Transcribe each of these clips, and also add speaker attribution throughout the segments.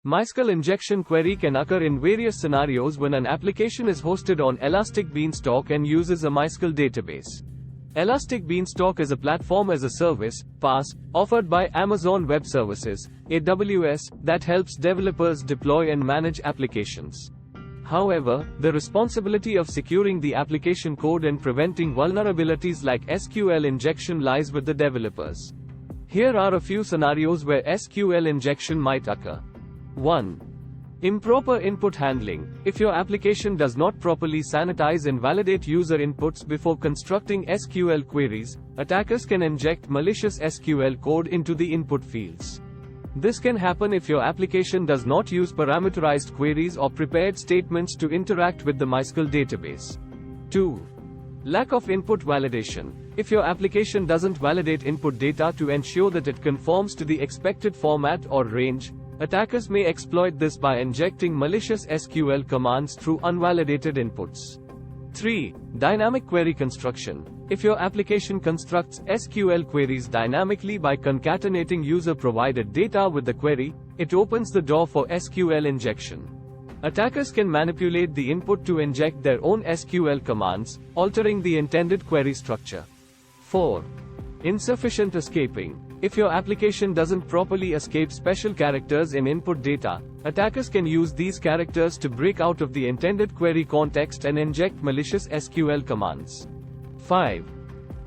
Speaker 1: MySQL injection query can occur in various scenarios when an application is hosted on Elastic Beanstalk and uses a MySQL database. Elastic Beanstalk is a platform as a service, PaaS, offered by Amazon Web Services, AWS, that helps developers deploy and manage applications. However, the responsibility of securing the application code and preventing vulnerabilities like SQL injection lies with the developers. Here are a few scenarios where SQL injection might occur. 1. Improper input handling. If your application does not properly sanitize and validate user inputs before constructing SQL queries, attackers can inject malicious SQL code into the input fields. This can happen if your application does not use parameterized queries or prepared statements to interact with the MySQL database. 2. Lack of input validation. If your application doesn't validate input data to ensure that it conforms to the expected format or range, attackers may exploit this by injecting malicious SQL commands through unvalidated inputs. 3. Dynamic query construction. If your application constructs SQL queries dynamically by concatenating user-provided data with the query, it opens the door for SQL injection. Attackers can manipulate the input to inject their own SQL commands, altering the intended query structure. 4. Insufficient escaping. If your application doesn't properly escape special characters in input data, attackers can use these characters to break out of the intended query context and inject malicious SQL commands. 5.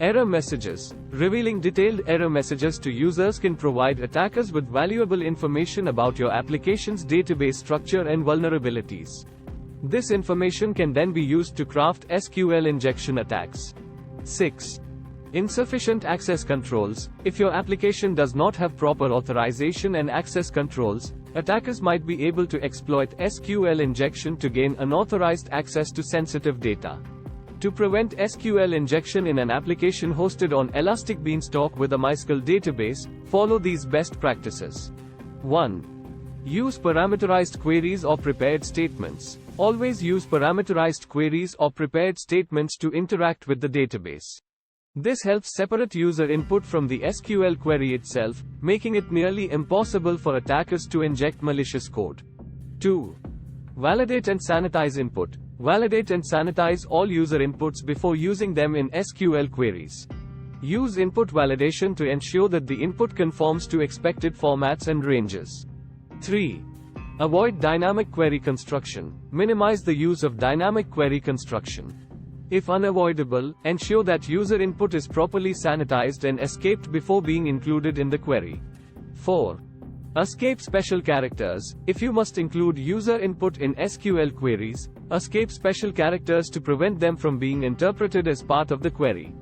Speaker 1: Error messages. Revealing detailed error messages to users can provide attackers with valuable information about your application's database structure and vulnerabilities. This information can then be used to craft SQL injection attacks. 6. Insufficient access controls. If your application does not have proper authorization and access controls, attackers might be able to exploit SQL injection to gain unauthorized access to sensitive data. To prevent SQL injection in an application hosted on Elastic Beanstalk with a MySQL database, follow these best practices. 1. Use parameterized queries or prepared statements. Always use parameterized queries or prepared statements to interact with the database. This helps separate user input from the SQL query itself, making it nearly impossible for attackers to inject malicious code. 2. Validate and sanitize input. Validate and sanitize all user inputs before using them in SQL queries. Use input validation to ensure that the input conforms to expected formats and ranges. 3. Avoid dynamic query construction. Minimize the use of dynamic query construction. If unavoidable, ensure that user input is properly sanitized and escaped before being included in the query. 4. Escape special characters. If you must include user input in SQL queries, escape special characters to prevent them from being interpreted as part of the query.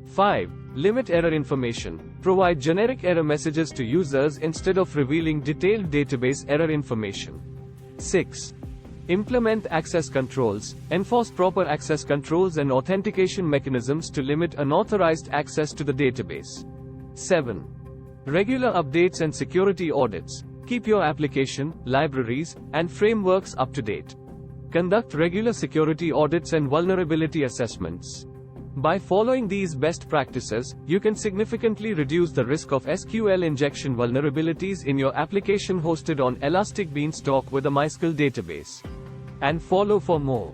Speaker 1: 5. Limit error information. Provide generic error messages to users instead of revealing detailed database error information. 6. Implement access controls. Enforce proper access controls and authentication mechanisms to limit unauthorized access to the database. 7. Regular updates and security audits. Keep your application, libraries, and frameworks up to date. Conduct regular security audits and vulnerability assessments. By following these best practices, you can significantly reduce the risk of SQL injection vulnerabilities in your application hosted on Elastic Beanstalk with a MySQL database. And follow for more.